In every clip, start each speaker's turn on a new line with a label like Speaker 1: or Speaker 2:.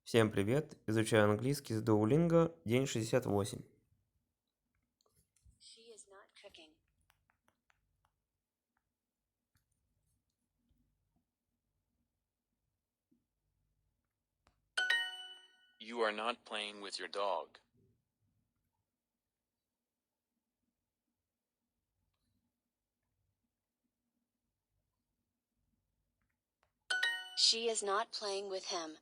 Speaker 1: Всем привет! Изучаю английский с Duolingo, день 68.
Speaker 2: She is not cooking.
Speaker 3: You are not playing with your dog.
Speaker 2: She is not playing with him.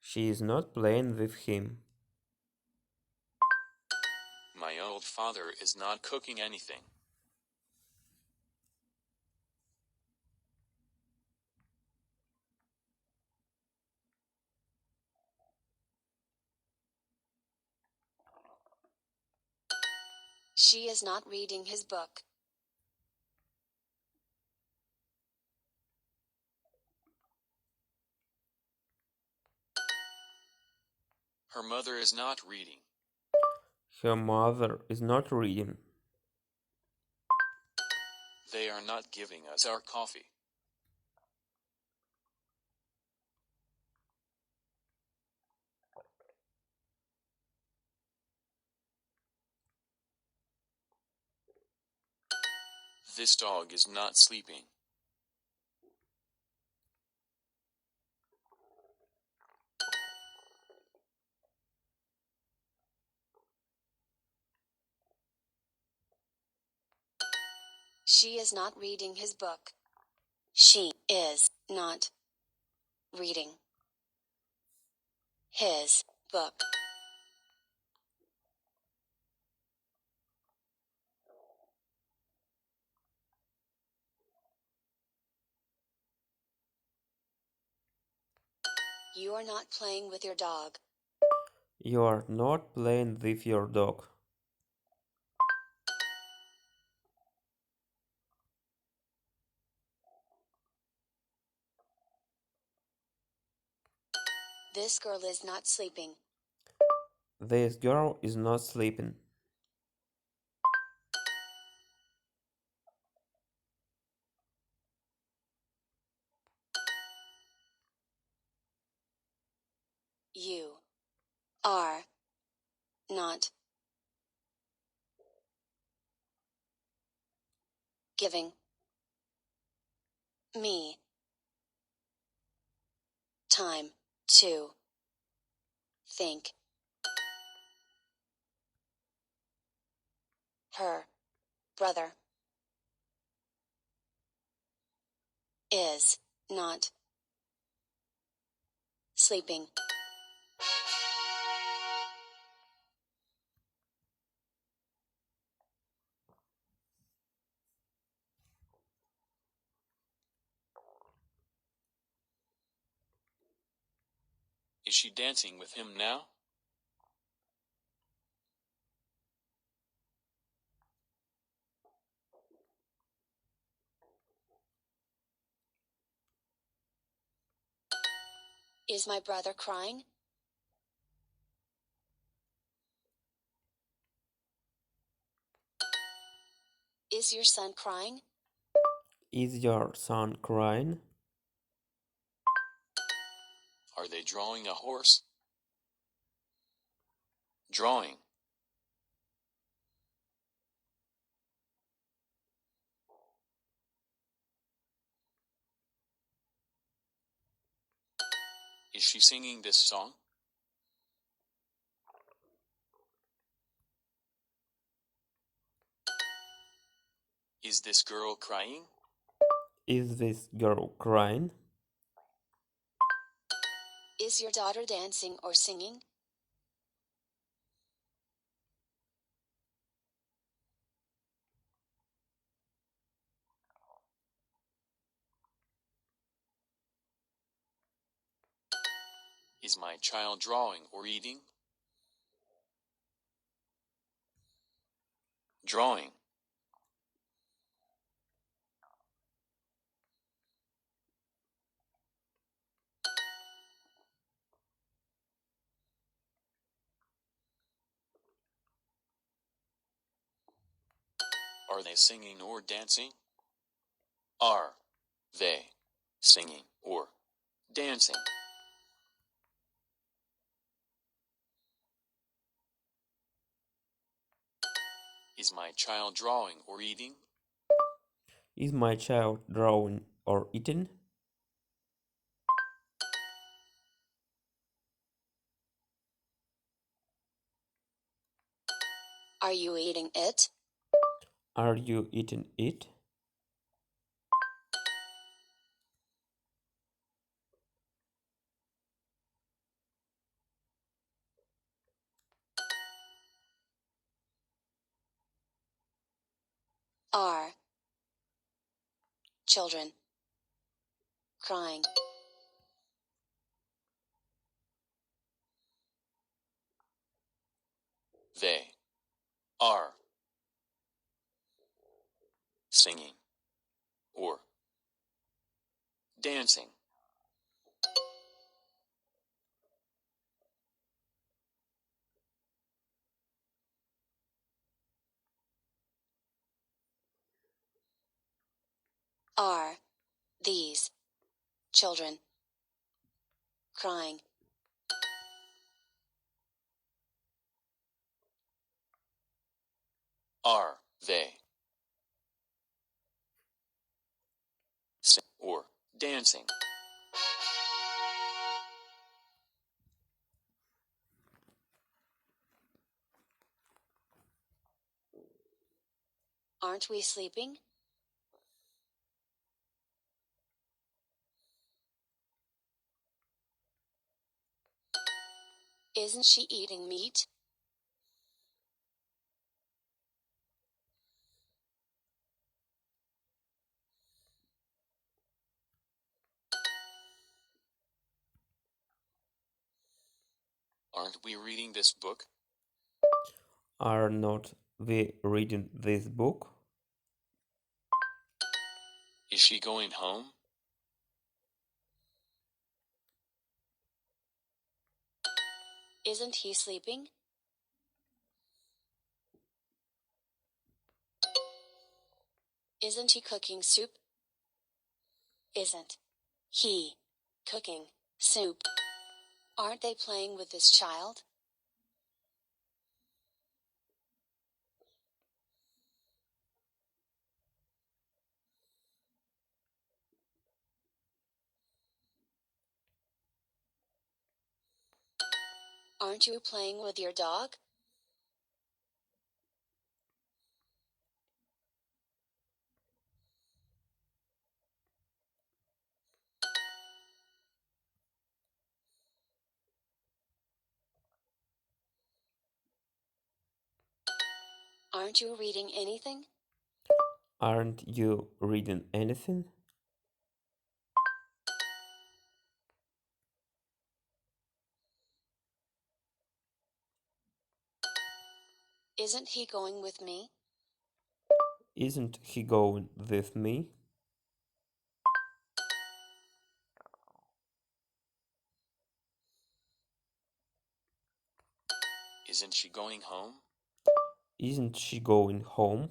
Speaker 1: She is not playing with him.
Speaker 3: My old father is not cooking anything.
Speaker 2: She is not reading his book.
Speaker 3: Her mother is not reading.
Speaker 1: Her mother is not reading.
Speaker 3: They are not giving us our coffee. This dog is not sleeping.
Speaker 2: She is not reading his book. She is not reading his book. You are not playing with your dog.
Speaker 1: You are not playing with your dog.
Speaker 2: This girl is not sleeping.
Speaker 1: This girl is not sleeping.
Speaker 2: You are not giving me time to think. Her brother is not sleeping.
Speaker 3: Is she dancing with him now?
Speaker 2: Is my brother crying? Is your son crying?
Speaker 1: Is your son crying?
Speaker 3: Are they drawing a horse? Drawing. Is she singing this song? Is this girl crying?
Speaker 1: Is this girl crying?
Speaker 2: Is your daughter dancing or singing?
Speaker 3: Is my child drawing or eating? Drawing. Are they singing or dancing? Are they singing or dancing? Is my child drawing or eating?
Speaker 1: Is my child drawing or eating?
Speaker 2: Are you eating it?
Speaker 1: Are you eating it?
Speaker 2: Are children crying?
Speaker 3: They are singing or dancing.
Speaker 2: Are these children crying?
Speaker 3: Are they singing or dancing?
Speaker 2: Aren't we sleeping? Isn't she eating meat?
Speaker 3: Aren't we reading this book?
Speaker 1: Are not we reading this book?
Speaker 3: Is she going home?
Speaker 2: Isn't he sleeping? Isn't he cooking soup? Isn't he cooking soup? Aren't they playing with this child? Aren't you playing with your dog? Aren't you reading anything?
Speaker 1: Aren't you reading anything?
Speaker 2: Isn't he going with me?
Speaker 1: Isn't he going with me?
Speaker 3: Isn't she going home?
Speaker 1: Isn't she going home?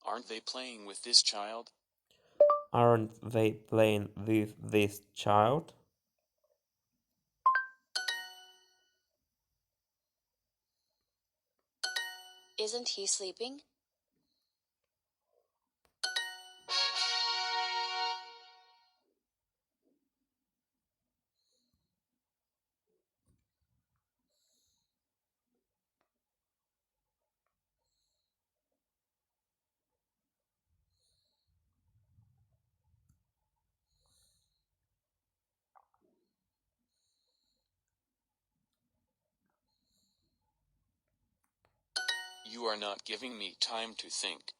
Speaker 3: Aren't they playing with this child?
Speaker 1: Aren't they playing with this child?
Speaker 2: Isn't he sleeping?
Speaker 3: You are not giving me time to think.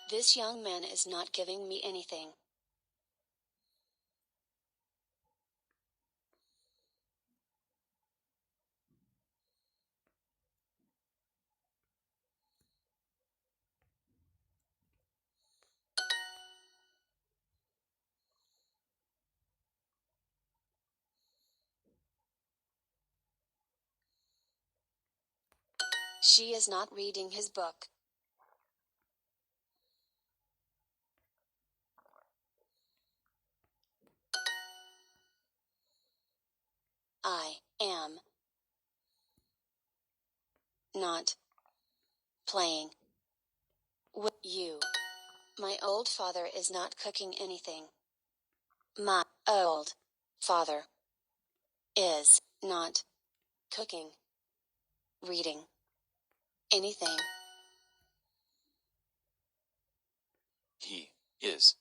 Speaker 2: This young man is not giving me anything. She is not reading his book. I am not playing with you. My old father is not cooking anything. My old father is not cooking, reading anything.
Speaker 3: He is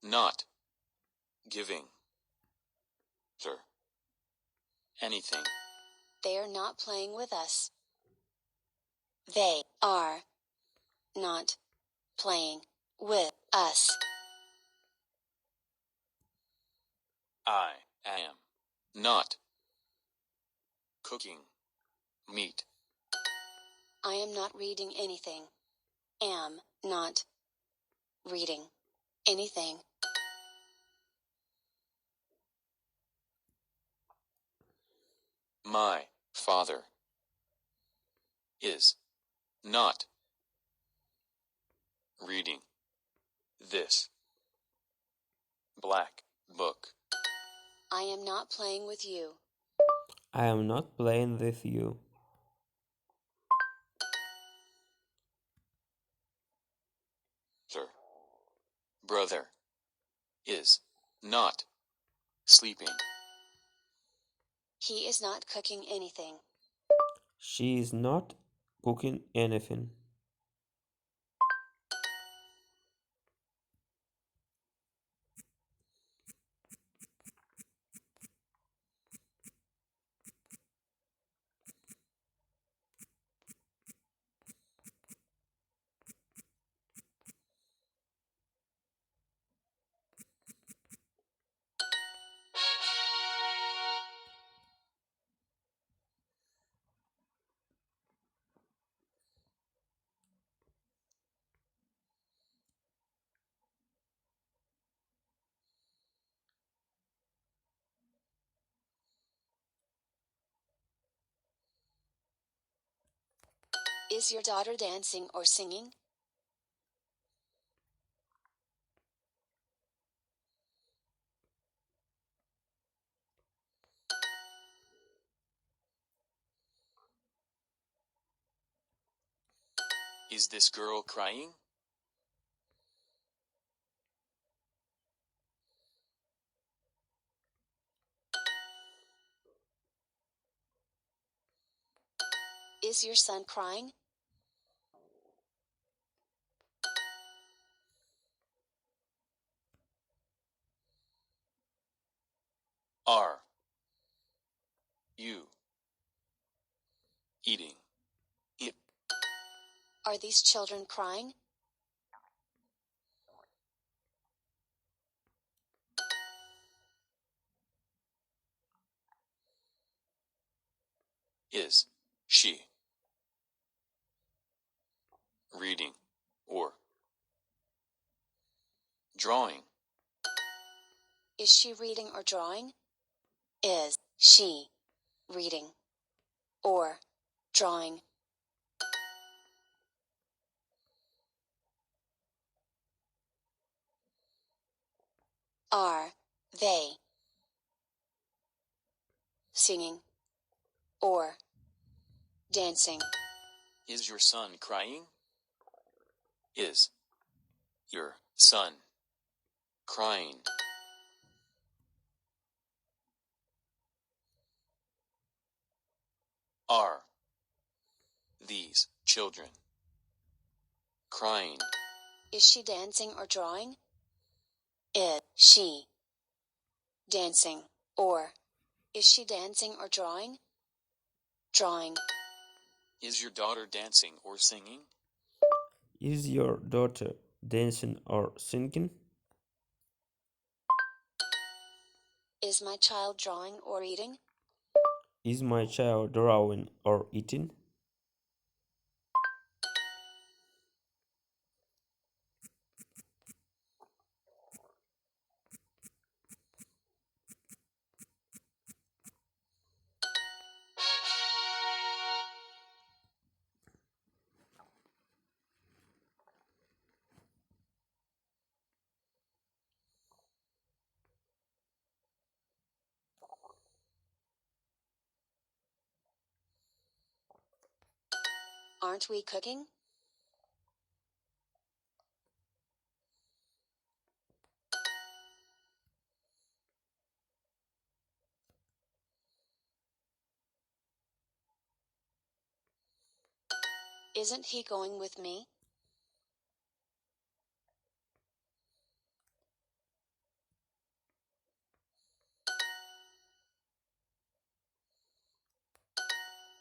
Speaker 3: not giving her anything.
Speaker 2: They are not playing with us. They are not playing with us.
Speaker 3: I am not cooking meat.
Speaker 2: I am not reading anything. Am not reading anything.
Speaker 3: My father is not reading this black book.
Speaker 2: I am not playing with you.
Speaker 1: I am not playing with you.
Speaker 3: Her brother is not sleeping.
Speaker 2: He is not cooking anything.
Speaker 1: She is not cooking anything.
Speaker 2: Is your daughter dancing or singing?
Speaker 3: Is this girl crying?
Speaker 2: Is your son crying?
Speaker 3: Are you eating it?
Speaker 2: Are these children crying?
Speaker 3: Is she reading or drawing?
Speaker 2: Is she reading or drawing? Is she reading or drawing? Are they singing or dancing?
Speaker 3: Is your son crying? Is your son crying? Are these children crying?
Speaker 2: Is she dancing or drawing? Is she dancing or is she dancing or drawing? Drawing.
Speaker 3: Is your daughter dancing or singing?
Speaker 1: Is your daughter dancing or singing?
Speaker 2: Is my child drawing or eating?
Speaker 1: Is my child drawing or eating?
Speaker 2: Aren't we cooking? Isn't he going with me?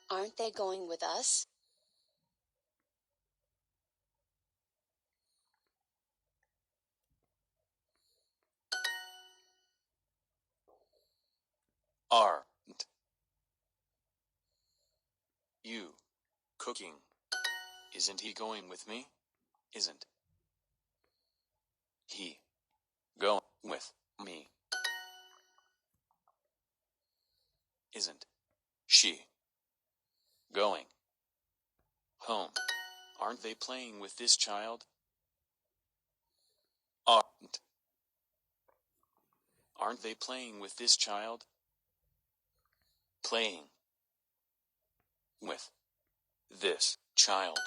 Speaker 2: Aren't they going with us?
Speaker 3: Aren't you cooking? Isn't he going with me? Isn't he going with me? Isn't she going home? Aren't they playing with this child? Aren't they playing with this child? Playing with this child.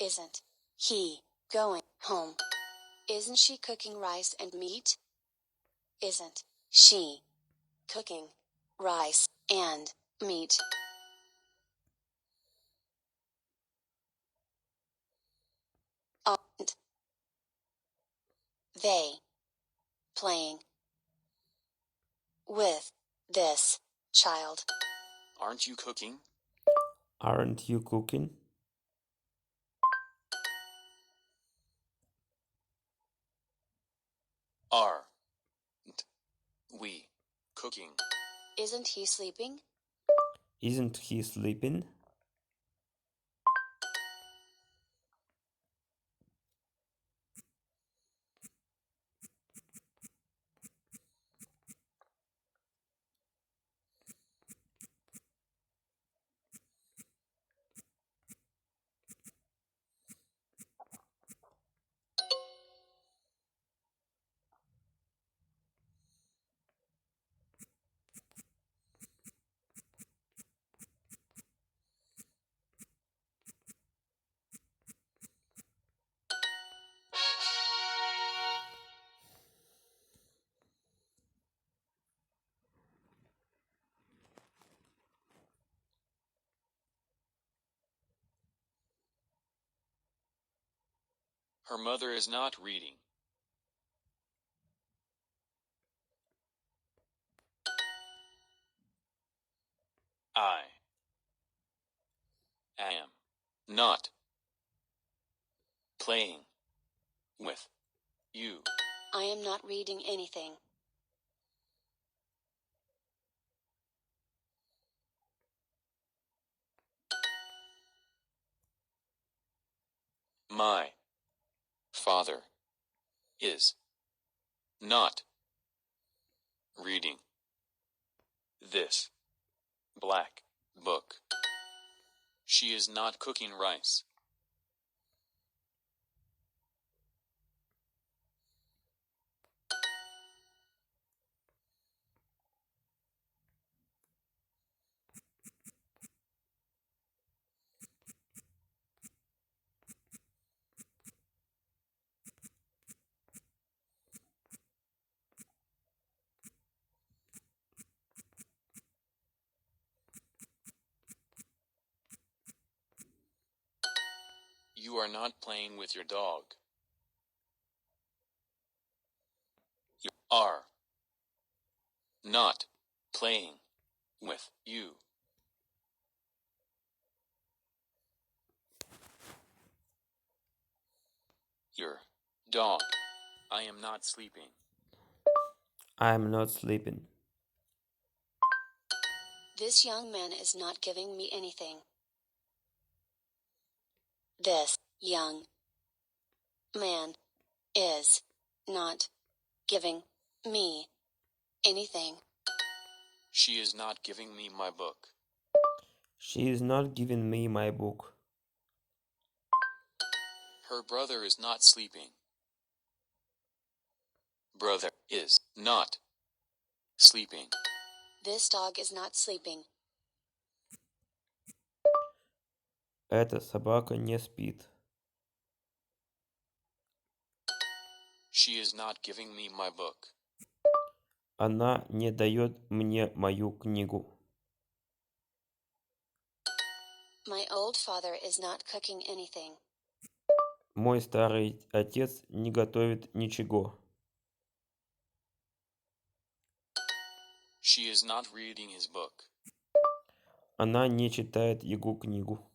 Speaker 2: Isn't he going home? Isn't she cooking rice and meat? Isn't she cooking rice and meat? Aren't they playing with this child?
Speaker 3: Aren't you cooking?
Speaker 1: Aren't you cooking?
Speaker 3: Aren't we cooking?
Speaker 2: Isn't he sleeping?
Speaker 1: Isn't he sleeping?
Speaker 3: Her mother is not reading. I am not playing with you.
Speaker 2: I am not reading anything.
Speaker 3: My father is not reading this black book. She is not cooking rice. You are not playing with your dog. You are not playing with you. Your dog. I am not sleeping.
Speaker 1: I'm not sleeping.
Speaker 2: This young man is not giving me anything. This young man is not giving me anything.
Speaker 3: She is not giving me my book.
Speaker 1: She is not giving me my book.
Speaker 3: Her brother is not sleeping. Brother is not sleeping.
Speaker 2: This dog is not sleeping.
Speaker 1: Эта собака не спит.
Speaker 3: She is not giving me my book.
Speaker 1: Она не дает мне мою книгу.
Speaker 2: My old father is not cooking anything.
Speaker 1: Мой старый отец не готовит ничего.
Speaker 3: She is not reading his book.
Speaker 1: Она не читает его книгу.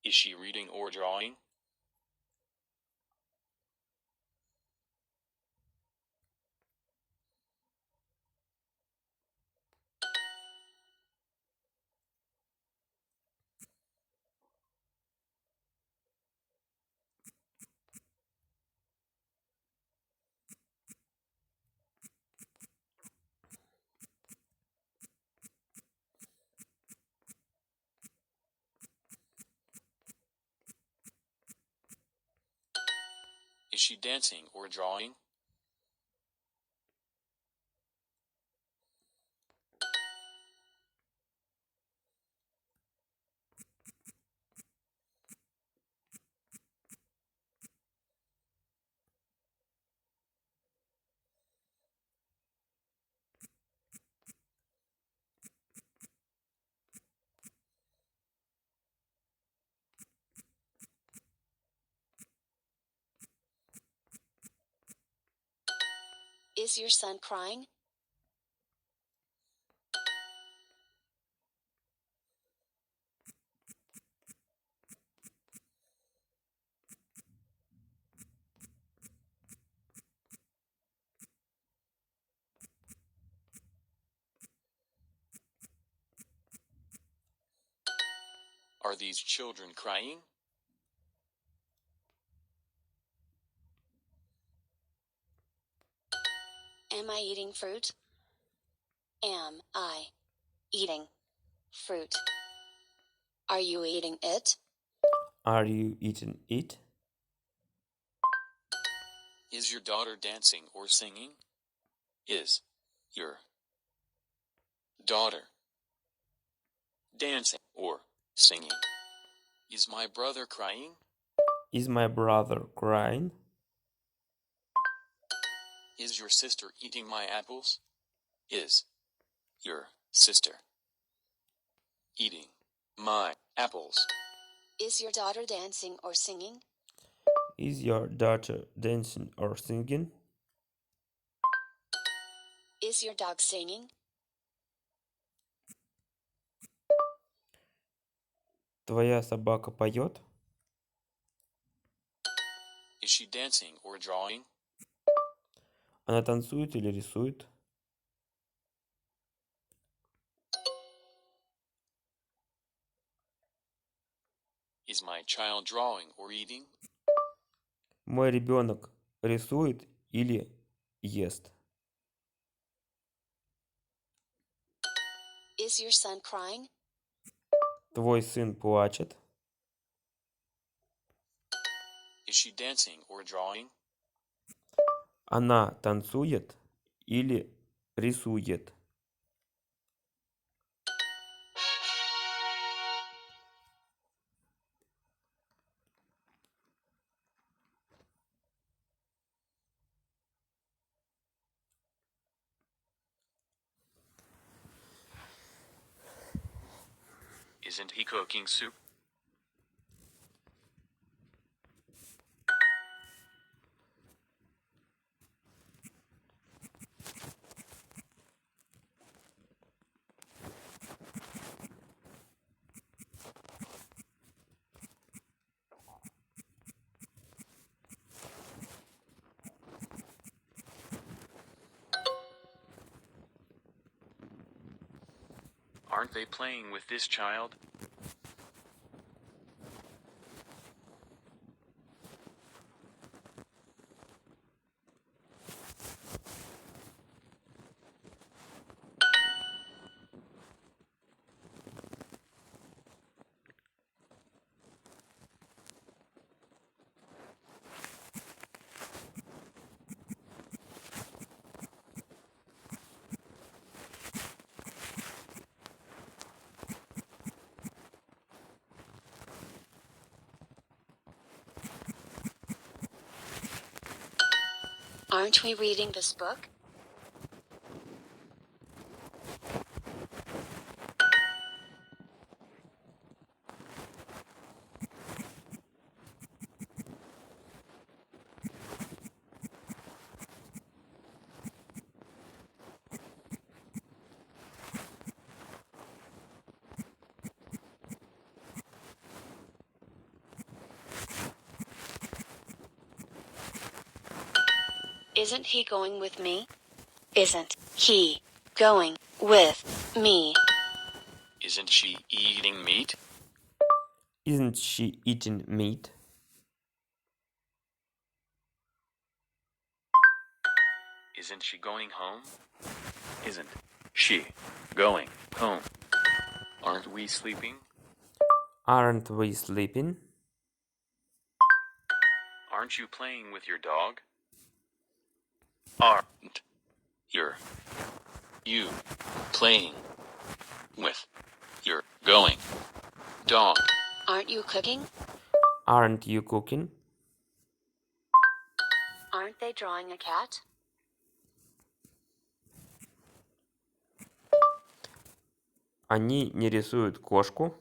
Speaker 3: Is she reading or drawing? Is she dancing or drawing?
Speaker 2: Is your son crying?
Speaker 3: Are these children crying?
Speaker 2: Am I eating fruit? Am I eating fruit? Are you eating it?
Speaker 1: Are you eating it?
Speaker 3: Is your daughter dancing or singing? Is your daughter dancing or singing? Is my brother crying?
Speaker 1: Is my brother crying?
Speaker 3: Is your sister eating my apples? Is your sister eating my apples?
Speaker 2: Is your daughter dancing or singing?
Speaker 1: Is your daughter dancing or singing?
Speaker 2: Is your dog singing?
Speaker 1: Твоя собака поет?
Speaker 3: Is she dancing or drawing?
Speaker 1: Она танцует или рисует?
Speaker 3: Is my child drawing or eating?
Speaker 1: Мой ребенок рисует или ест?
Speaker 2: Is your son crying?
Speaker 1: Твой сын плачет?
Speaker 3: Is she dancing or drawing?
Speaker 1: Она танцует или рисует?
Speaker 3: Isn't he cooking soup? Aren't they playing with this child?
Speaker 2: Aren't we reading this book? Isn't he going with me? Isn't he going with me?
Speaker 3: Isn't she eating meat?
Speaker 1: Isn't she eating meat?
Speaker 3: Isn't she going home? Isn't she going home? Aren't we sleeping?
Speaker 1: Aren't we sleeping?
Speaker 3: Aren't you playing with your dog? Aren't you playing with your going dog?
Speaker 2: Aren't you cooking?
Speaker 1: Aren't you cooking?
Speaker 2: Aren't they drawing a cat?
Speaker 1: Они не рисуют кошку?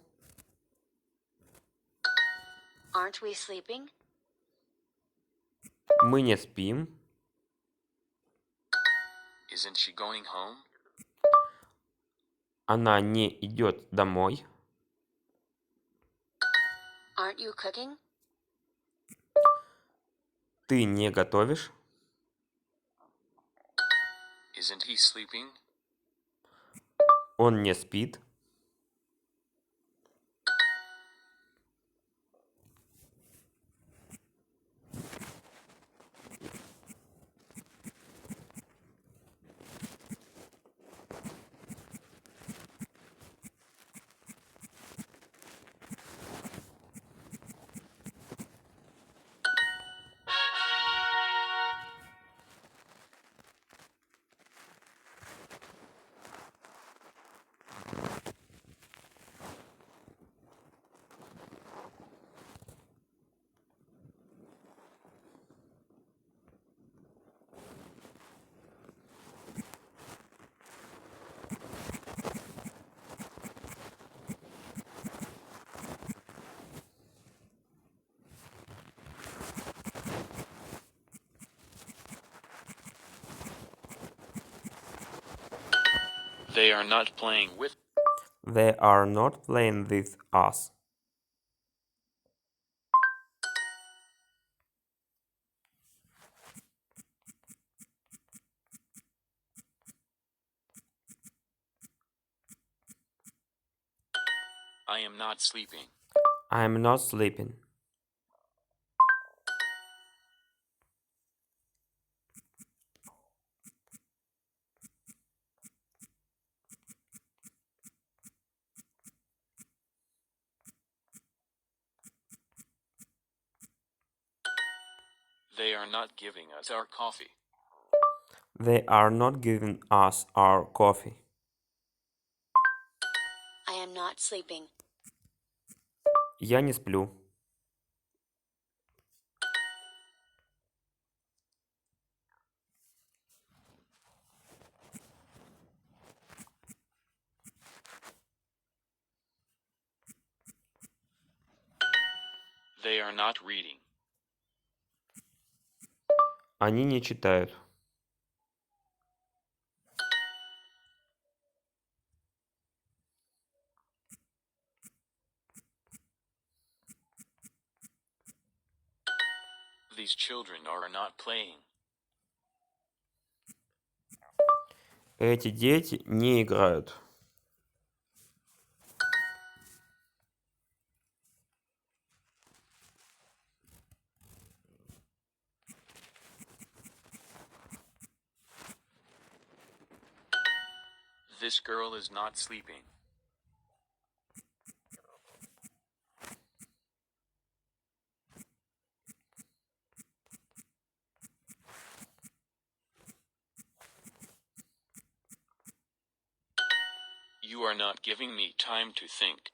Speaker 2: Aren't we sleeping?
Speaker 1: Мы не спим?
Speaker 3: Isn't she going home?
Speaker 1: Она не идет домой?
Speaker 2: Aren't you cooking?
Speaker 1: Ты не готовишь?
Speaker 3: Isn't he sleeping?
Speaker 1: Он не спит?
Speaker 3: They are not playing with.
Speaker 1: They are not playing with us.
Speaker 3: I am not sleeping.
Speaker 1: I'm not sleeping.
Speaker 3: They are not giving us our coffee.
Speaker 1: They are not giving us our coffee.
Speaker 2: I am not sleeping.
Speaker 1: Я не сплю.
Speaker 3: They are not reading.
Speaker 1: Они не читают.
Speaker 3: These children are not playing.
Speaker 1: Эти дети не играют.
Speaker 3: This girl is not sleeping. You are not giving me time to think.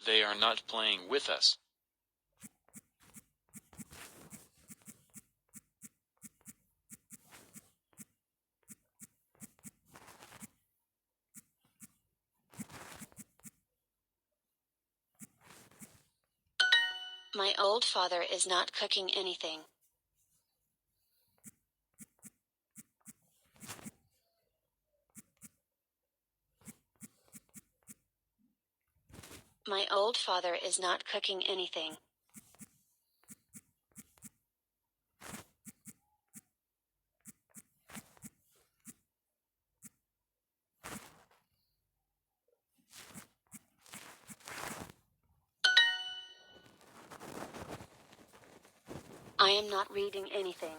Speaker 3: They are not playing with us.
Speaker 2: My old father is not cooking anything. My old father is not cooking anything. I am not reading anything.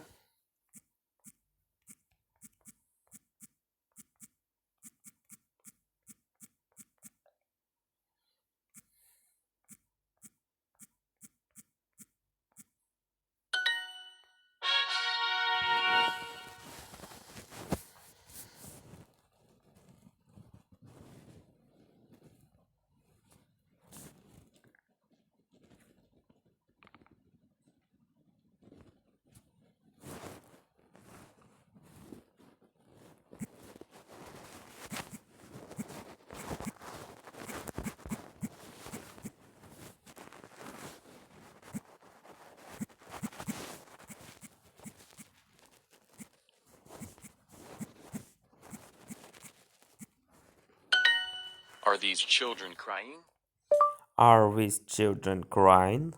Speaker 3: Are these children crying?
Speaker 1: Are these children crying?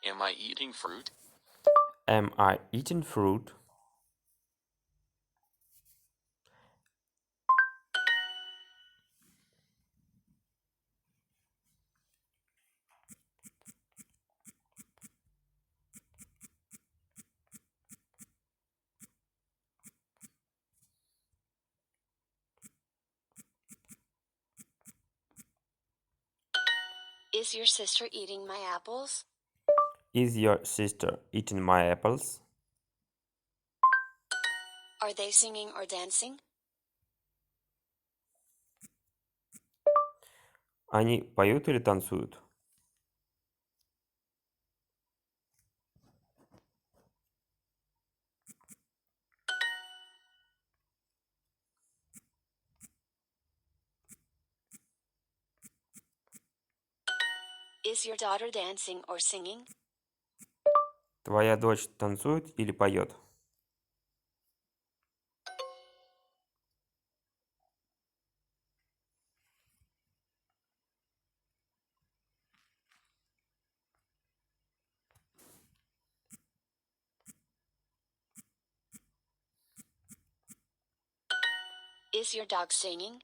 Speaker 3: Am I eating fruit?
Speaker 1: Am I eating fruit?
Speaker 2: Is your sister eating my apples?
Speaker 1: Is your sister eating my apples?
Speaker 2: Are they singing or dancing?
Speaker 1: Они поют или танцуют?
Speaker 2: Is your daughter dancing or singing?
Speaker 1: Твоя дочь танцует или поет?
Speaker 2: Is your dog singing?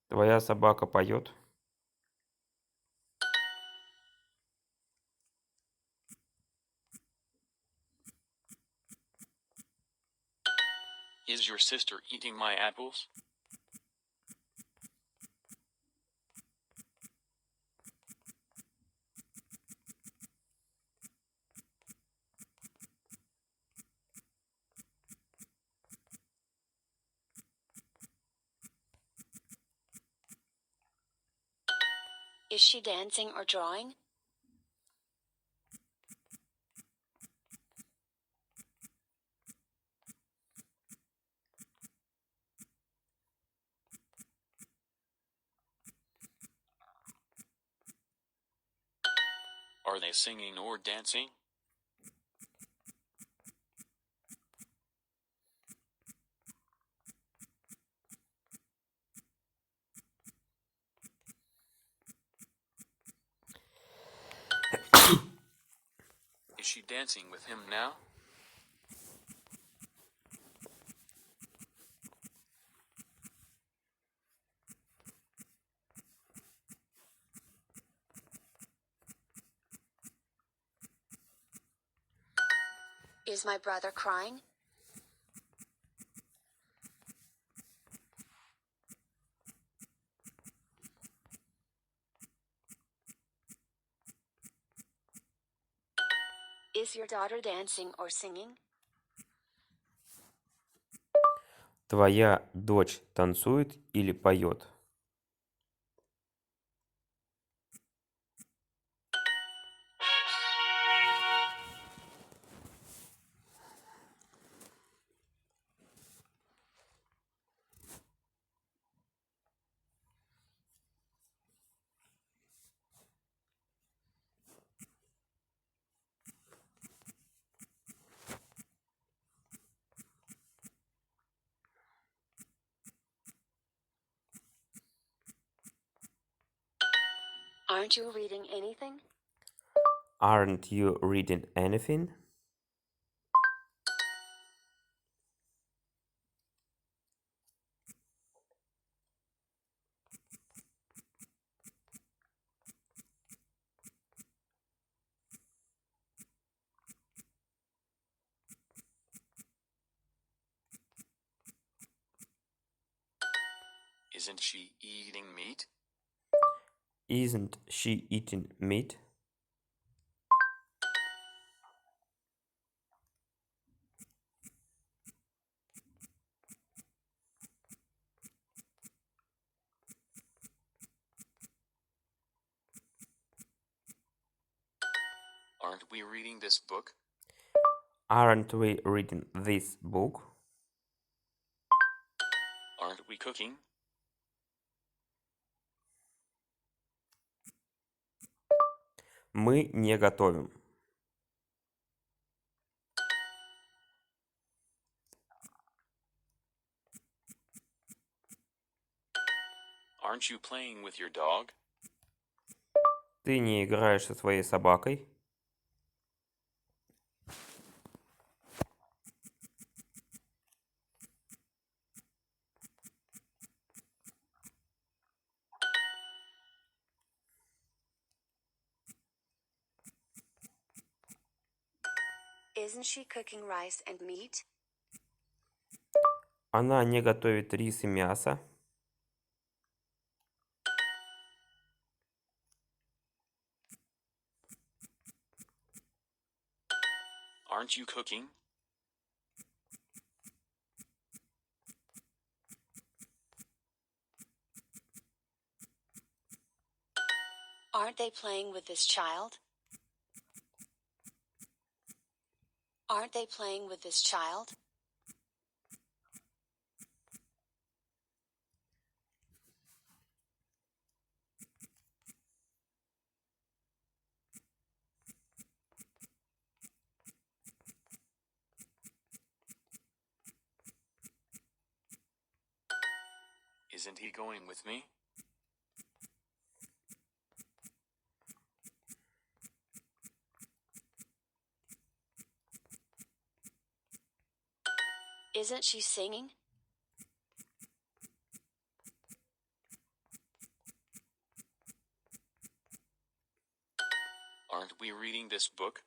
Speaker 1: Твоя собака поет?
Speaker 3: Is your sister eating my apples?
Speaker 2: Is she dancing or drawing?
Speaker 3: Are they singing or dancing? Is she dancing with him now?
Speaker 2: Is my brother crying? Is your daughter dancing or singing?
Speaker 1: Твоя дочь танцует или поет?
Speaker 2: Aren't you reading anything?
Speaker 1: Aren't you reading anything?
Speaker 3: Isn't she eating meat?
Speaker 1: Isn't she eating meat?
Speaker 3: Aren't we reading this book?
Speaker 1: Aren't we reading this book?
Speaker 3: Aren't we cooking?
Speaker 1: Мы не готовим.
Speaker 3: Aren't you playing with your dog?
Speaker 1: Ты не играешь со своей собакой?
Speaker 2: Isn't she cooking rice and meat?
Speaker 1: Она не готовит рис и мясо?
Speaker 3: Aren't you cooking?
Speaker 2: Aren't they playing with this child? Aren't they playing with this child?
Speaker 3: Isn't he going with me?
Speaker 2: Isn't she singing?
Speaker 3: Aren't we reading this book?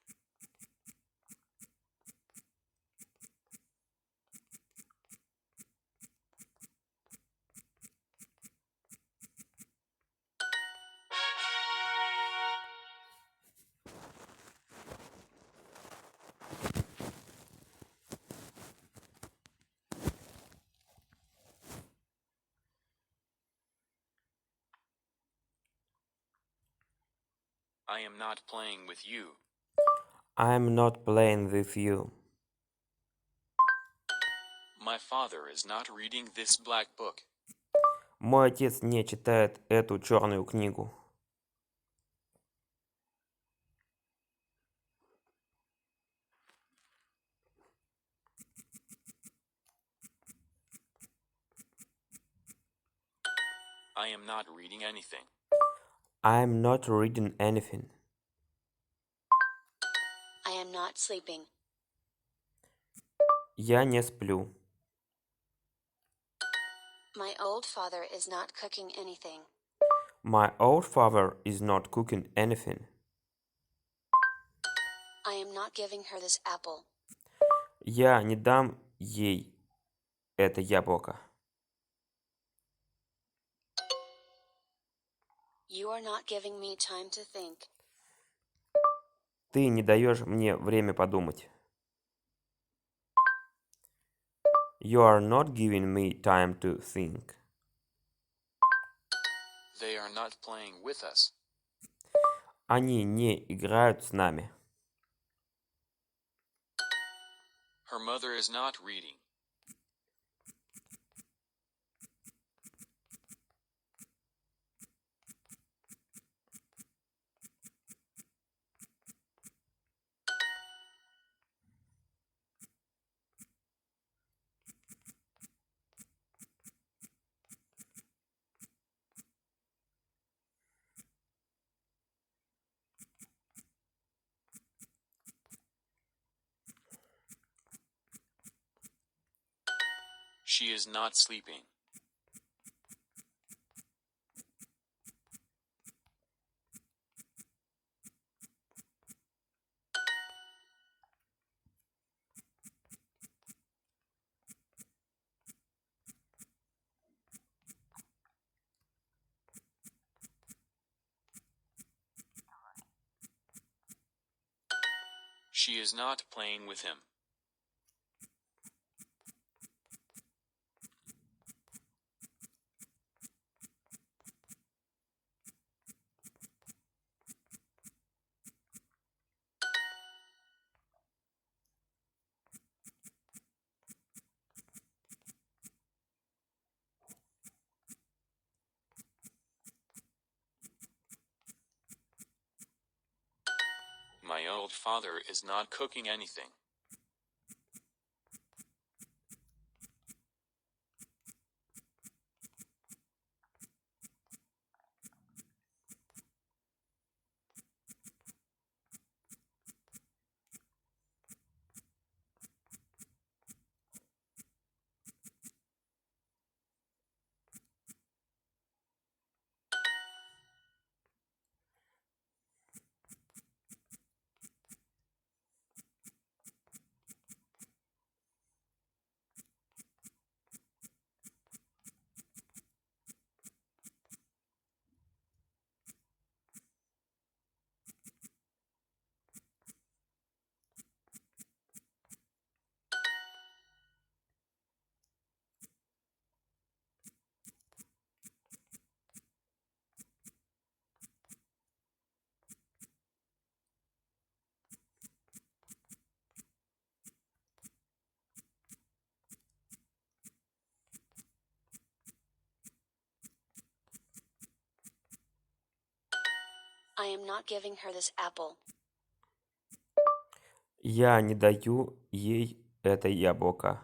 Speaker 3: I am not playing with you.
Speaker 1: I'm not playing with you.
Speaker 3: My father is not reading this black book.
Speaker 1: Мой отец не читает эту черную книгу.
Speaker 3: I am not reading anything.
Speaker 1: I'm not reading anything.
Speaker 2: I am not sleeping.
Speaker 1: Я не сплю.
Speaker 2: My old father is not cooking anything.
Speaker 1: My old father is not cooking anything.
Speaker 2: I am not giving her this apple.
Speaker 1: Я не дам ей это яблоко.
Speaker 2: You are not giving me time to think.
Speaker 1: Ты не даешь мне время подумать. You are not giving me time to think.
Speaker 3: They are not playing with us.
Speaker 1: Они не играют с нами.
Speaker 3: Her mother is not reading. She is not sleeping. She is not playing with him. My old father is not cooking anything.
Speaker 2: I am not giving her this apple.
Speaker 1: Я не даю ей это яблоко.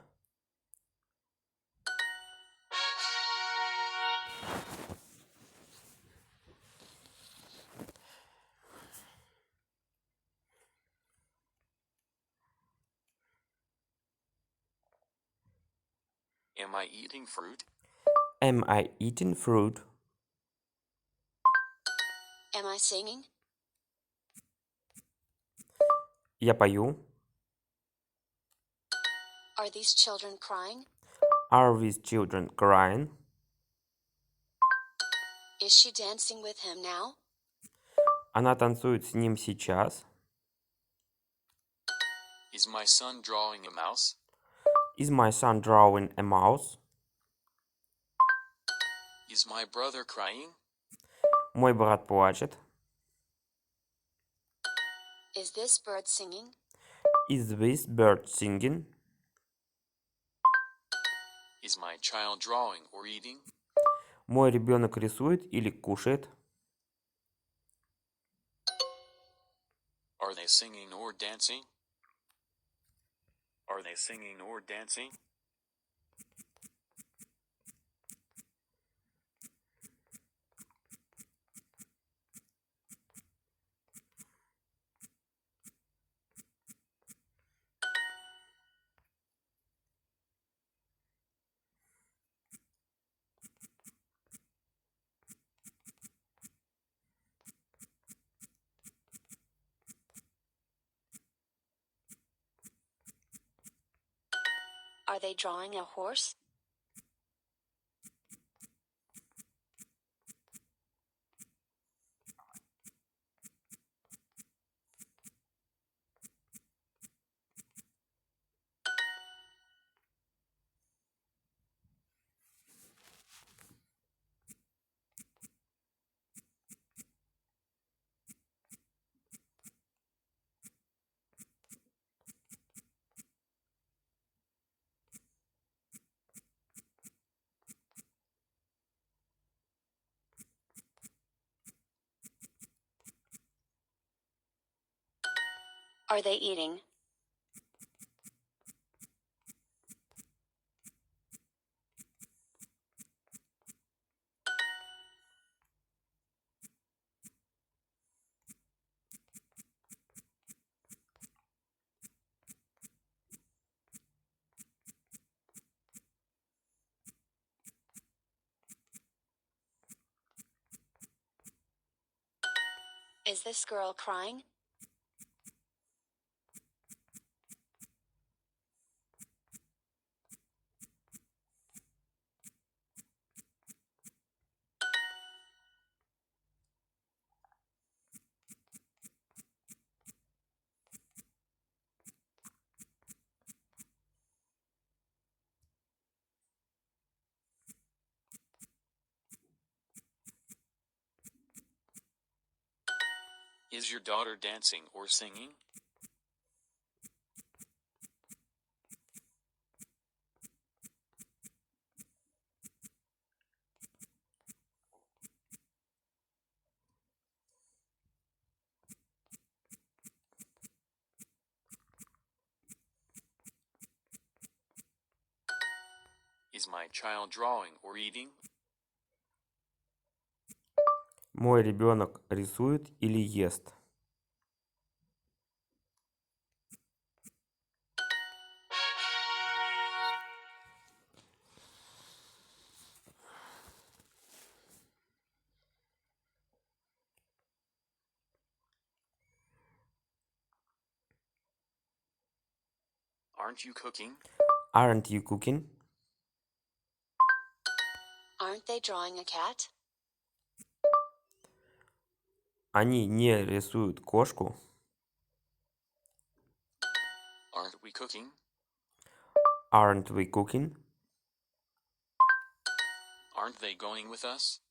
Speaker 3: Am I eating fruit?
Speaker 1: Am I eating fruit?
Speaker 2: Am I singing?
Speaker 1: Я пою.
Speaker 2: Are these children crying?
Speaker 1: Are these children crying?
Speaker 2: Is she dancing with him now?
Speaker 1: Она танцует с ним сейчас.
Speaker 3: Is my son drawing a mouse?
Speaker 1: Is my son drawing a mouse?
Speaker 3: Is my brother crying?
Speaker 1: Мой брат плачет.
Speaker 2: Is this bird singing?
Speaker 1: Is this bird singing?
Speaker 3: Is my child drawing or eating?
Speaker 1: Мой ребенок рисует или кушает?
Speaker 3: Are they singing or dancing? Are they singing or dancing?
Speaker 2: Are they drawing a horse? Are they eating? Is this girl crying?
Speaker 3: Is your daughter dancing or singing? Is my child drawing or eating?
Speaker 1: Мой ребенок рисует или ест?
Speaker 3: Aren't you cooking?
Speaker 1: Aren't you cooking?
Speaker 2: Aren't they drawing a cat?
Speaker 1: Они не рисуют кошку.
Speaker 3: Aren't we cooking?
Speaker 1: Aren't we cooking?
Speaker 3: Aren't they going with us?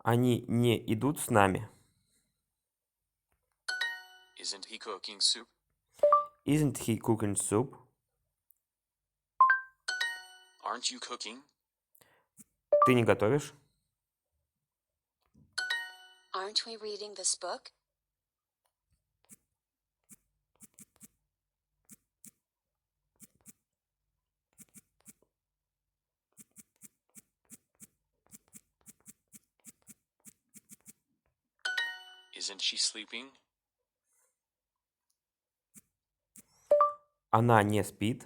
Speaker 1: Они не идут с нами.
Speaker 3: Isn't he cooking soup?
Speaker 1: Isn't he cooking soup?
Speaker 3: Aren't you cooking?
Speaker 1: Ты не готовишь?
Speaker 2: Aren't we reading this book?
Speaker 3: Isn't she sleeping?
Speaker 1: Она не спит.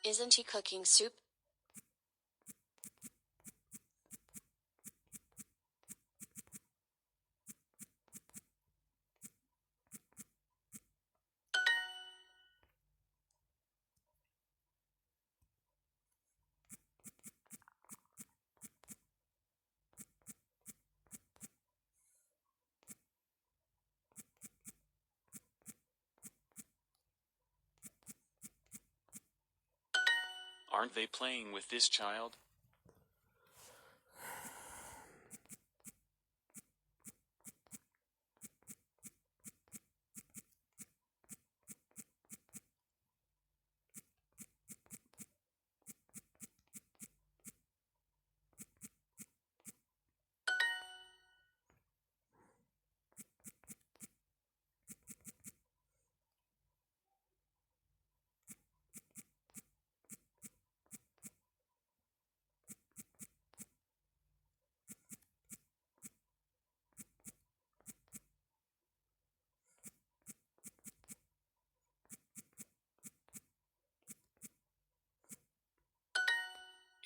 Speaker 2: Isn't he cooking soup?
Speaker 3: Aren't they playing with this child?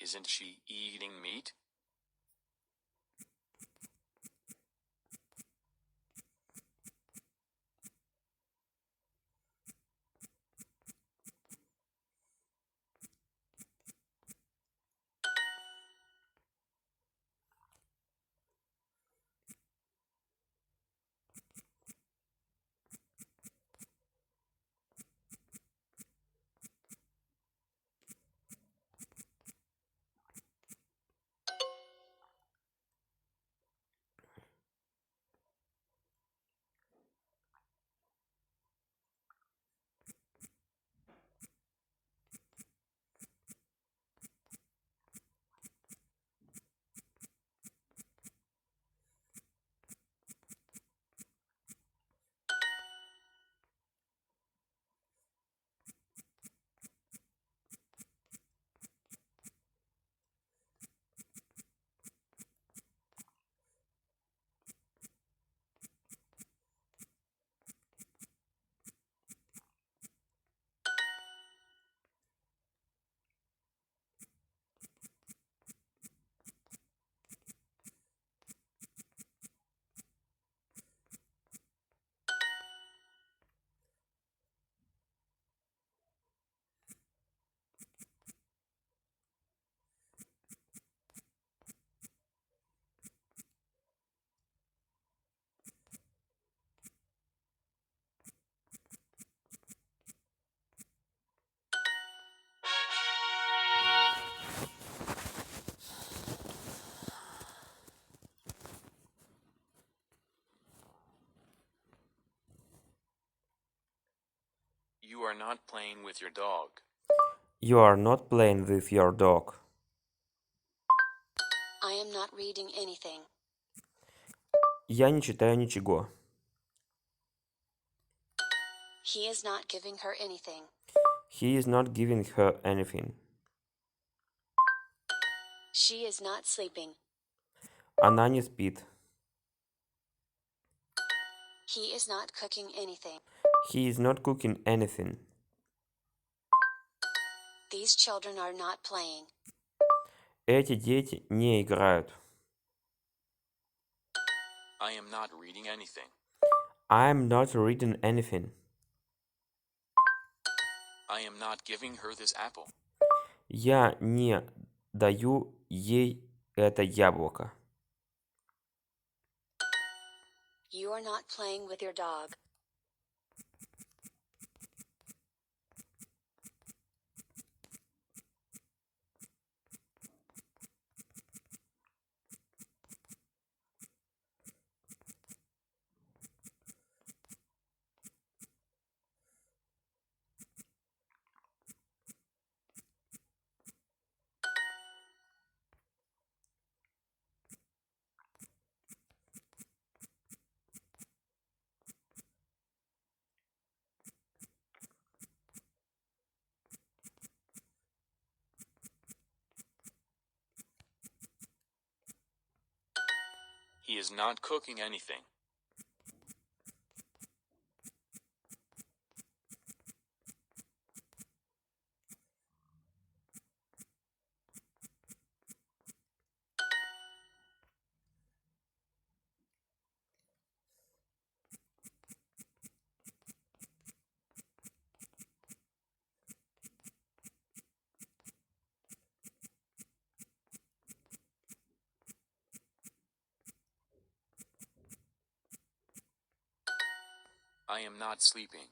Speaker 3: Isn't she eating meat? are not playing with your dog.
Speaker 1: You are not playing with your dog.
Speaker 2: I am not reading anything.
Speaker 1: Я не читаю ничего.
Speaker 2: He is not giving her anything.
Speaker 1: He is not giving her anything.
Speaker 2: She is not sleeping.
Speaker 1: Она не спит.
Speaker 2: He is not cooking anything.
Speaker 1: He is not cooking anything.
Speaker 2: These children are not playing.
Speaker 1: Эти дети не играют.
Speaker 3: I am not reading anything.
Speaker 1: I am not reading anything.
Speaker 3: I am not giving her this apple.
Speaker 1: Я не даю ей это яблоко.
Speaker 2: You are not playing with your dog.
Speaker 3: He is not cooking anything. I am not sleeping.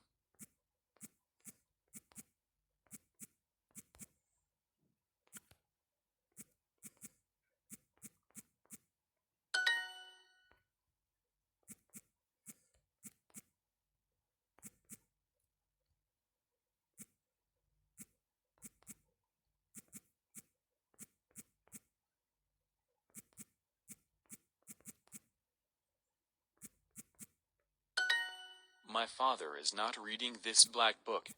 Speaker 3: My father is not reading this black book.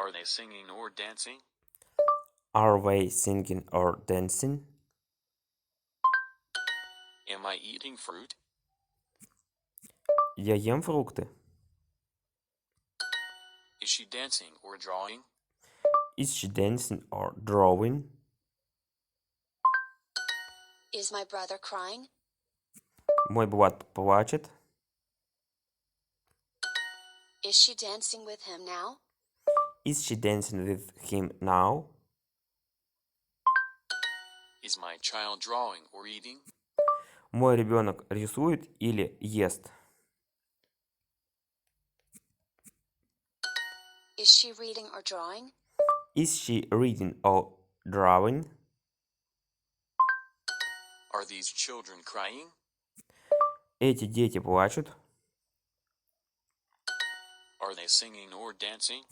Speaker 3: Are they singing or dancing?
Speaker 1: Are they singing or dancing?
Speaker 3: Am I eating fruit?
Speaker 1: Я ем фрукты.
Speaker 3: Is she dancing or drawing?
Speaker 1: Is she dancing or drawing?
Speaker 2: Is my brother crying?
Speaker 1: Мой брат плачет.
Speaker 2: Is she dancing with him now?
Speaker 1: Is she dancing with him now?
Speaker 3: Is my child drawing or eating?
Speaker 1: Мой ребенок рисует или ест?
Speaker 2: Is she reading or drawing?
Speaker 1: Is she reading or drawing?
Speaker 3: Are these children crying?
Speaker 1: Эти дети плачут.
Speaker 3: Are they singing or dancing?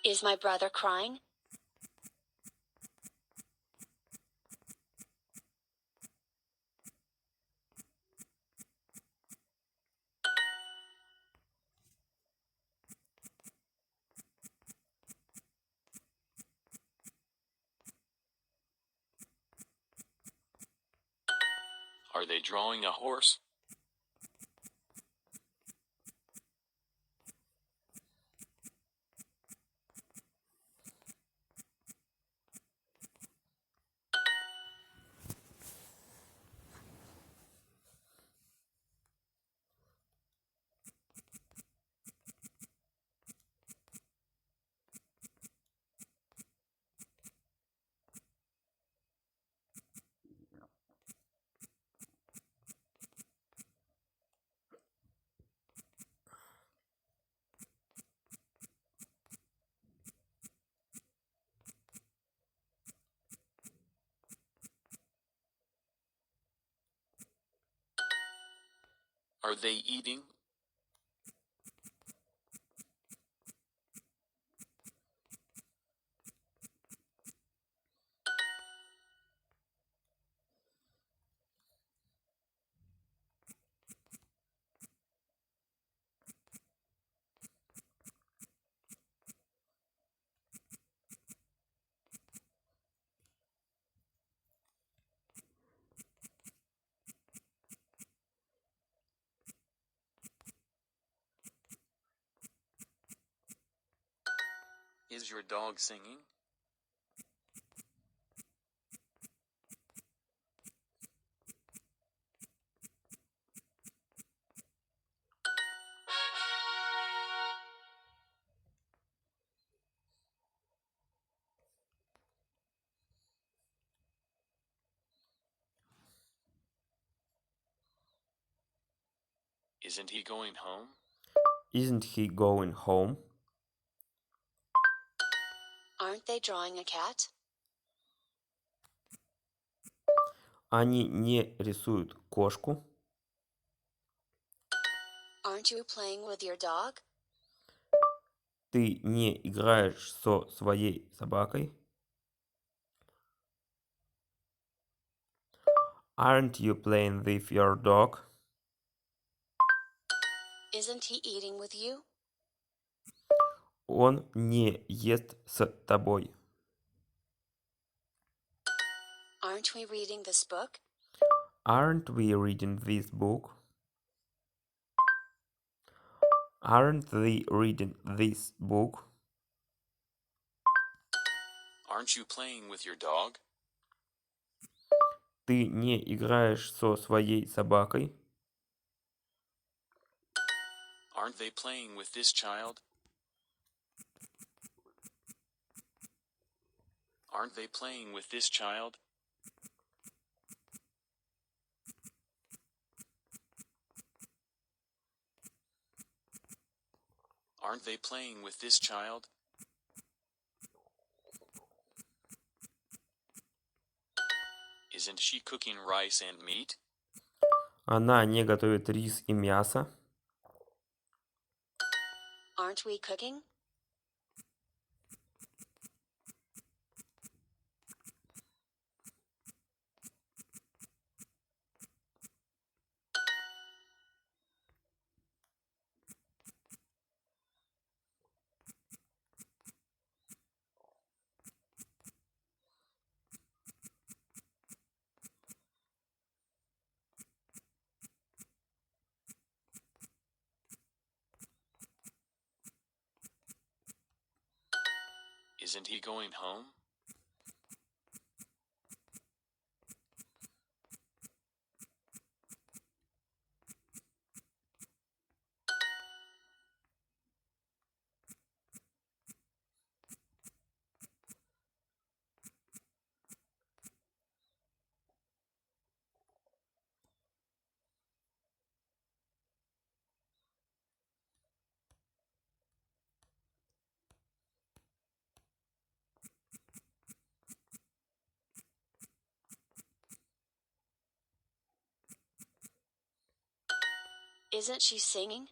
Speaker 2: Is my brother crying?
Speaker 3: Are they drawing a horse? Are they eating? Is your dog singing? Isn't he going home?
Speaker 1: Isn't he going home?
Speaker 2: Aren't they drawing a cat?
Speaker 1: Они не рисуют кошку.
Speaker 2: Aren't you playing with your dog?
Speaker 1: Ты не играешь со своей собакой. Aren't you playing with your dog?
Speaker 2: Isn't he eating with you?
Speaker 1: Он не ест с тобой.
Speaker 2: Aren't we reading this book?
Speaker 1: Aren't we reading this book? Aren't they reading this book?
Speaker 3: Aren't you playing with your dog?
Speaker 1: Ты не играешь со своей собакой.
Speaker 3: Aren't they playing with this child? Aren't they playing with this child? Aren't they playing with this child? Isn't she cooking rice and meat?
Speaker 1: Она не готовит рис и мясо.
Speaker 2: Aren't we cooking?
Speaker 3: Isn't he going home?
Speaker 2: Isn't she singing?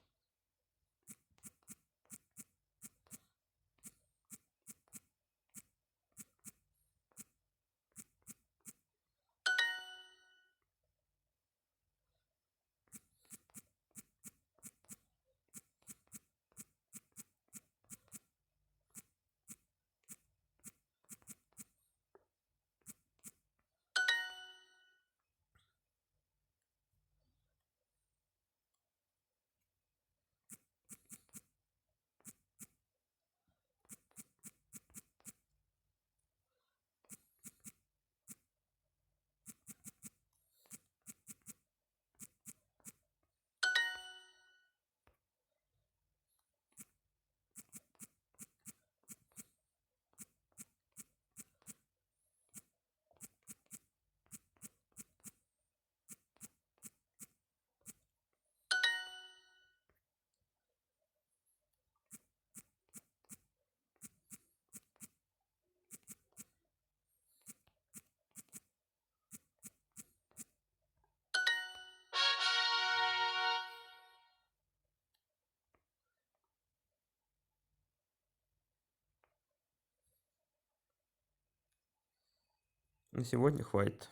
Speaker 1: На сегодня хватит.